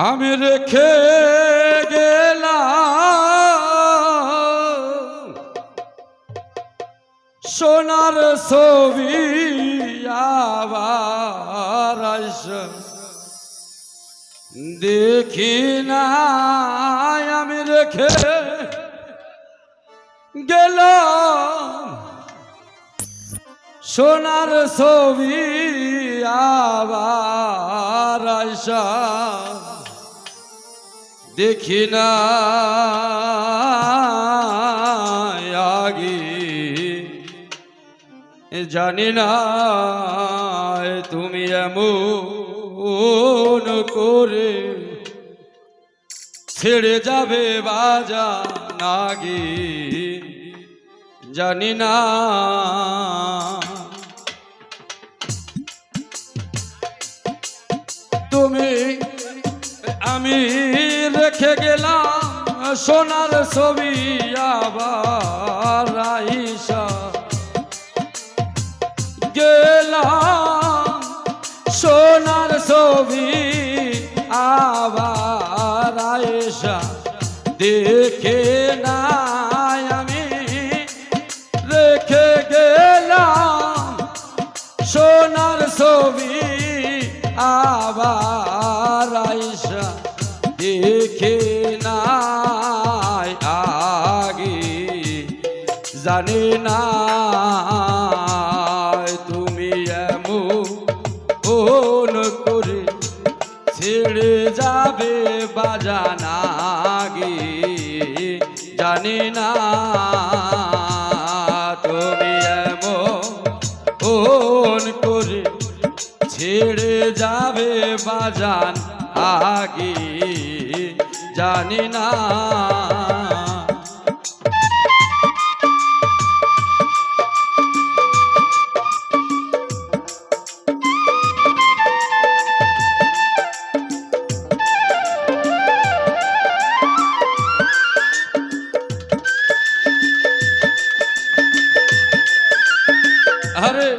আমি রেখে গেলাম সোনার ছবি আবার দেখি না আমি রেখে গেলাম সোনার ছবি আবার দেখি না আগে জানি না তুমি এমন করে ছেড়ে যাবে বাজান আগে জানি না তুমি আমি রেখে গেলাম সোনার ছবি আবার আইসা গেলাম সোনার ছবি আবার আইসা দেখে না আমি রেখে গেলাম সোনার ছবি আবার আইসা দেখে নাই আগে জানি না তুমি এমন করে ছেড়ে যাবে বাজান আগে জানি না তুমি এমন করে ছেড়ে যাবে বাজান আগে জানি না আরে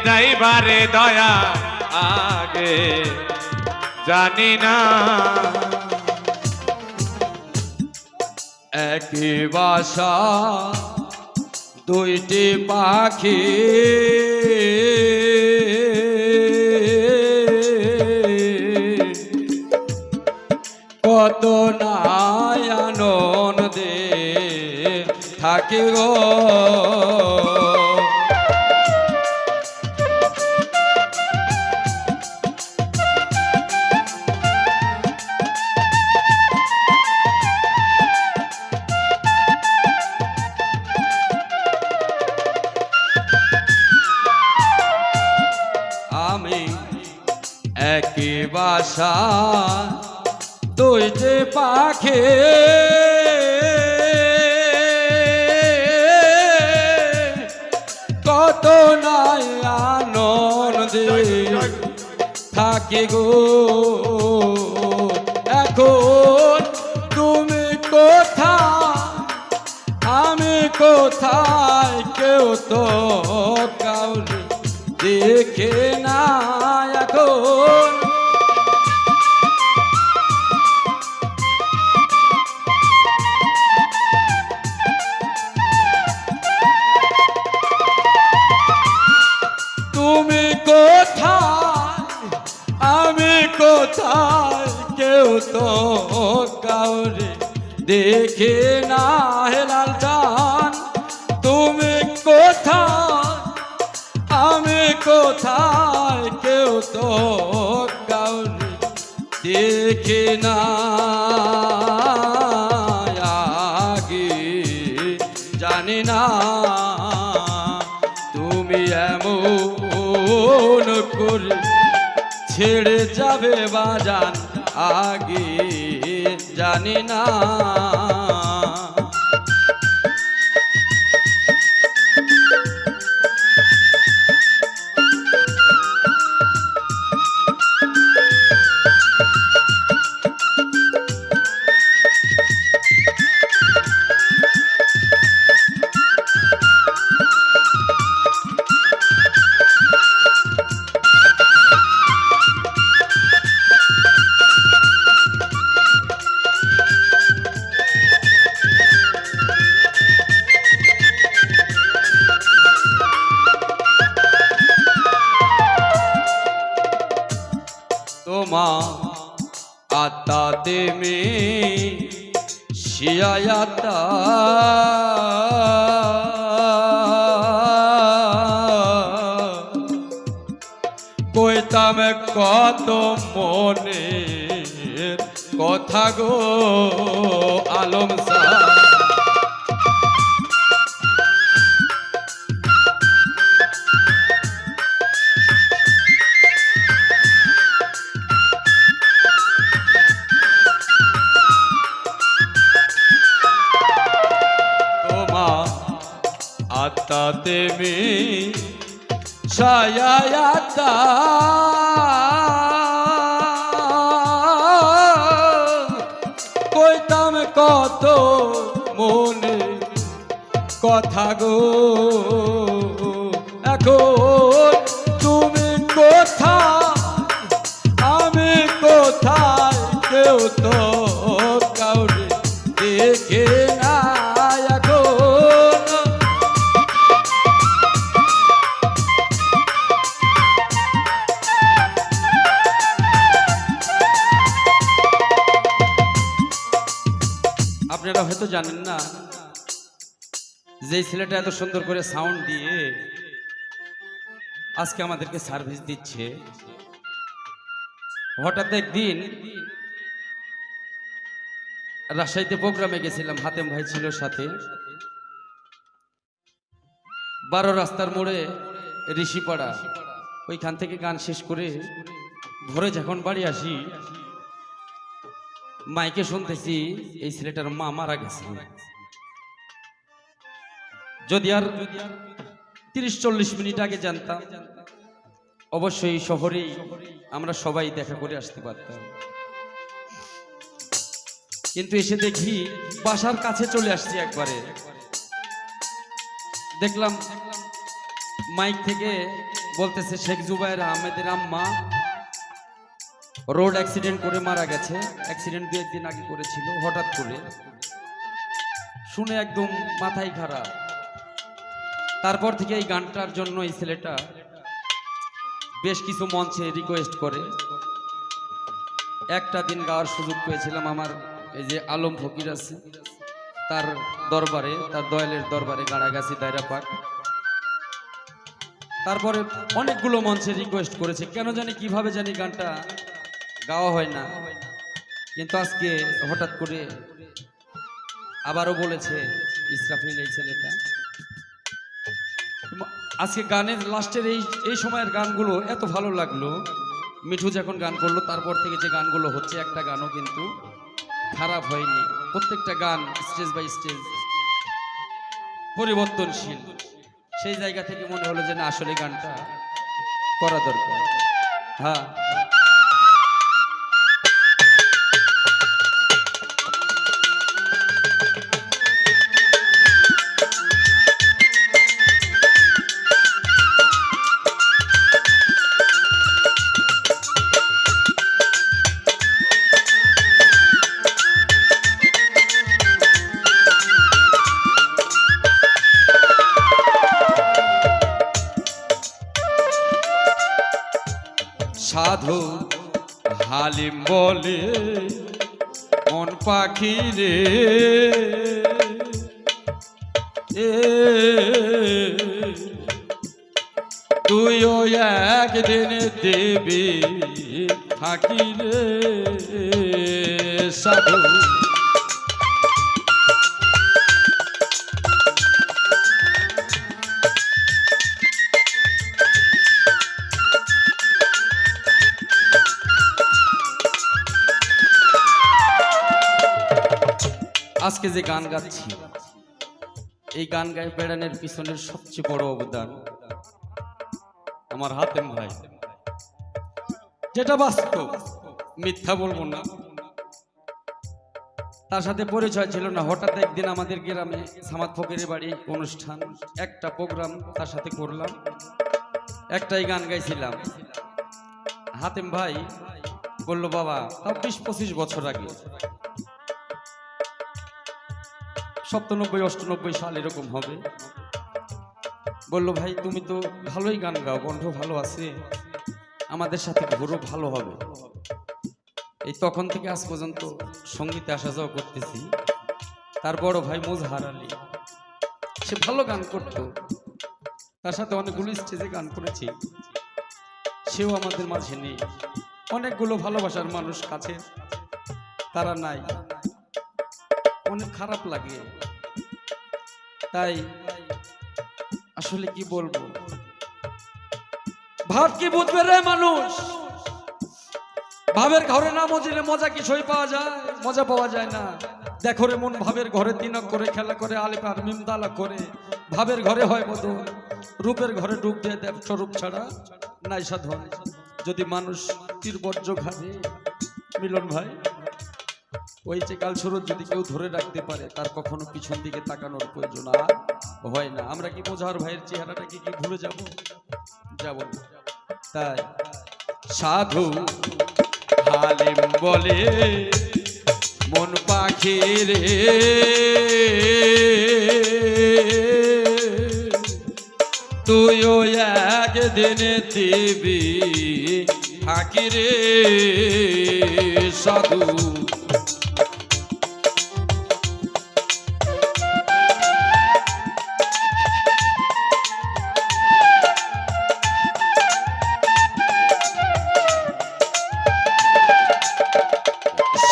যাইবারে দয়া আগে জানি না একই বাসা দুইটি পাখি কত নাই আনন্দে থাকি গো একই বাসা দুইটি পাখি কত নাই আনন্দে থাকি গো এখন তুমি কোথায় আমি কোথায় কেউ তো কাউরে দেখে না এখন তুমি কোথায় আমি কোথায় কেউ তো কাউরে দেখে না হেলাল জান তুমি কোথায় আমি কোথায় কেউ তো কাউরে দেখে না আগে জানি না তুমি এমন করে ছেড়ে যাবে বাজান আগে জানি না। তোমা আতাতে মে শিয়ায়াতা কইতাম কত মনের কথা গো আলম সাহ। आते में छायाता কইতাম কত মনে কথা গো এখন তুমি কোথায় আমি কোথায় কেউ তো কাউরে দেখে না। আপনারা হয়তো জানেন না যে ছেলেটা এত সুন্দর করে সাউন্ড দিয়ে আজকে আমাদেরকে সার্ভিস দিচ্ছে, হঠাৎ একদিন রাজশাহীতে প্রোগ্রামে গেছিলাম, হাতেম ভাই ছিল সাথে। 12 রাস্তার মোড়ে ঋষিপাড়া, ওইখান থেকে গান শেষ করে ভোরে যখন বাড়ি আসি মাইকে শুনতেছি এই ছেলেটার মা মারা গেছে। যদি আর 30-40 মিনিট আগে জানতাম অবশ্যই শহরেই আমরা সবাই দেখা করে আসতে পারতাম, কিন্তু এসে দেখি বাসার কাছে চলে আসছি। একবারে দেখলাম মাইক থেকে বলতেছে শেখ জুবায়ের আহমেদের আম্মা রোড অ্যাক্সিডেন্ট করে মারা গেছে। অ্যাক্সিডেন্ট 2 দিন আগে করেছিল। হঠাৎ করে শুনে একদম মাথায় খারাপ। তারপর থেকে এই গানটার জন্য এই ছেলেটা বেশ কিছু মঞ্চে রিকোয়েস্ট করে। একটা দিন গাওয়ার সুযোগ পেয়েছিলাম আমার এই যে আলম ফকির আছে তার দরবারে, তার দয়ালের দরবারে গাড়াগাছি দায়রা পাক। তারপরে অনেকগুলো মঞ্চে রিকোয়েস্ট করেছে, কেন জানি কিভাবে জানি গানটা গাওয়া হয় না। কিন্তু আজকে হঠাৎ করে আবারও বলেছে ইসরাফিল এই ছেলেটা। আজকে গানের লাস্টের এই সময়ের গানগুলো এত ভালো লাগলো। মিঠু যখন গান করলো তারপর থেকে যে গানগুলো হচ্ছে একটা গানও কিন্তু খারাপ হয়নি। প্রত্যেকটা গান স্টেজ বাই স্টেজ পরিবর্তনশীল। সেই জায়গা থেকে মনে হলো যে না, আসলে গানটা করা দরকার। হ্যাঁ, সাধু হালিম বলে মন পাখি রে, তুইও একদিন দেবী থাকি রে সাধু। আজকে যে গান গাচ্ছি, এই গান গায়ে বেড়ানোর পিছনের সবচেয়ে বড় অবদান আমার হাতেম ভাই, যেটা বাস্তব, মিথ্যা বলবো না। তার সাথে পরিচয় ছিল না, হঠাৎ একদিন আমাদের গ্রামে সামাদ ফকিরের বাড়ি অনুষ্ঠান, একটা প্রোগ্রাম তার সাথে করলাম, একটাই গান গাইছিলাম। হাতেম ভাই বললো, বাবা তাও 20-25 বছর আগে, 97-98 সাল এরকম হবে, বললো, ভাই তুমি তো ভালোই গান গাও, কণ্ঠ ভালো আছে, আমাদের সাথে ঘোরও ভালো হবে। এই তখন থেকে আজ পর্যন্ত সঙ্গীতে আসা যাওয়া করতেছি। তার বড় ভাই মোজহার আলী, সে ভালো গান করত, তার সাথে অনেকগুলো স্টেজে গান করেছি, সেও আমাদের মাঝে নেই। অনেকগুলো ভালোবাসার মানুষ কাছে, তারা নাই, অনেক খারাপ লাগে। তাই আসলে কি বলবো, ভাব কি বুঝবে রে মানুষ, ভাবের ঘরে না মজিলে মজা কি সই পাওয়া যায়? মজা পাওয়া যায় না। দেখো রে মন, ভাবের ঘরে তিনক করে খেলা করে, আলিপার মিমদালা করে, ভাবের ঘরে হয় বদল, রূপের ঘরে ডুব দিয়ে দেব স্বরূপ ছাড়া নাই সাধন। যদি মানুষ তীরবর্জ্য ঘাটে, মিলন ভাই, ওই যে কাল সুরত যদি কেউ ধরে রাখতে পারে, তার কখনো পিছন দিকে তাকানোর প্রয়োজন হয় না। আমরা কি মোজাহার ভাইয়ের চেহারাটাকে কি ভুলে যাব? যাব না। তাই সাধু হালিম বলে মন পাখি রে, তুইও একদিন দিবি থাকি রে সাধু।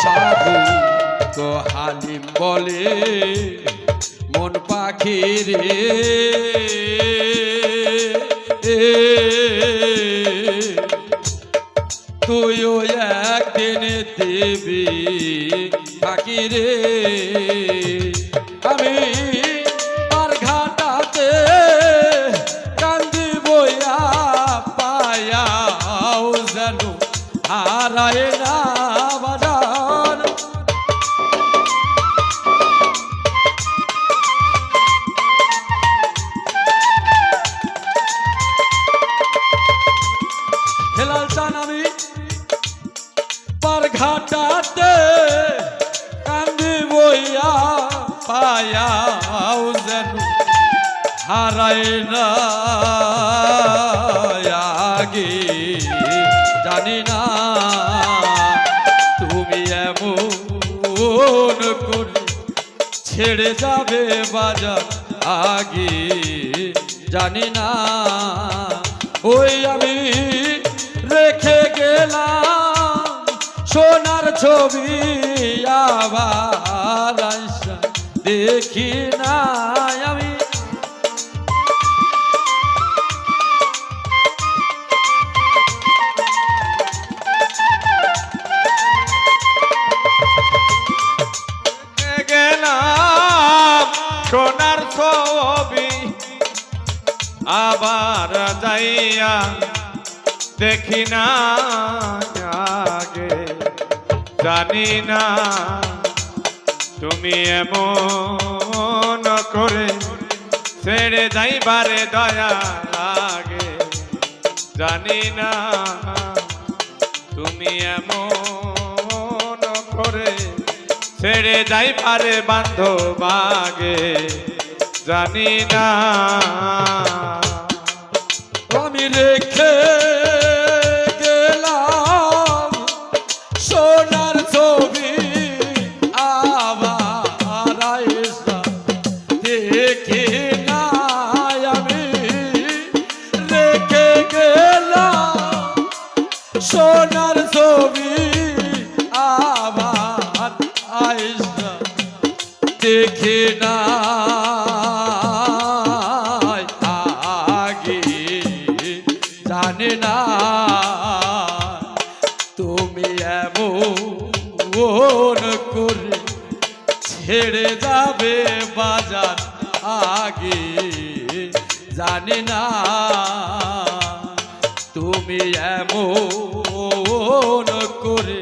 সাধু তো হালিম বলে মন পাখি রে, তুইও একদিন দেবী থাকি রে। আমি আর ঘাটাতে কান্দি বইয়া পায়াও যেন হারায় না বাজার। হেলাল চান আমি পার ঘাটাতে কান্দি বইয়া পায়াও যেন হারায় না আগে। জানি না তুমি এমন করে ছেড়ে যাবে বাজার আগে। জানি না ওই আমি রেখে গেলাম সোনার ছবি, আবার দেখি না আমি। গেলাম সোনার ছবি, আবার যাইয়া দেখি না আগে। জানি না তুমি এমন করে ছেড়ে যাইবারে দয়া লাগে। জানি না তুমি এমন করে ছেড়ে যাইবারে বান্ধব আগে। জানি না আমি রেখে গেলাম সোনার ছবি, আবার দেখি না আমি। রেখে গেলাম সোনার ছবি, দেখে না আগে জানে না তুমি এমন করে ছেড়ে যাবে বাজার আগে জানি না তুমি এমন করে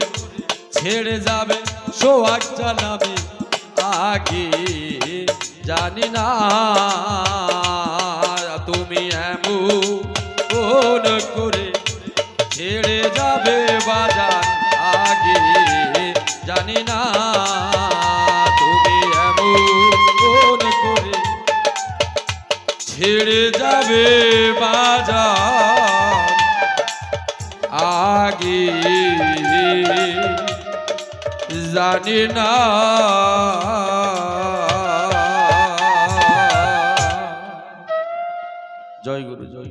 ছেড়ে যাবে সোহাগ জানাবে আগে জানি না তুমি এমন করে ছেড়ে যাবে বাজার আগে জানি না তুমি এমন করে ছেড়ে যাবে বাজার আগে জানি না। জয় গুরু জয়।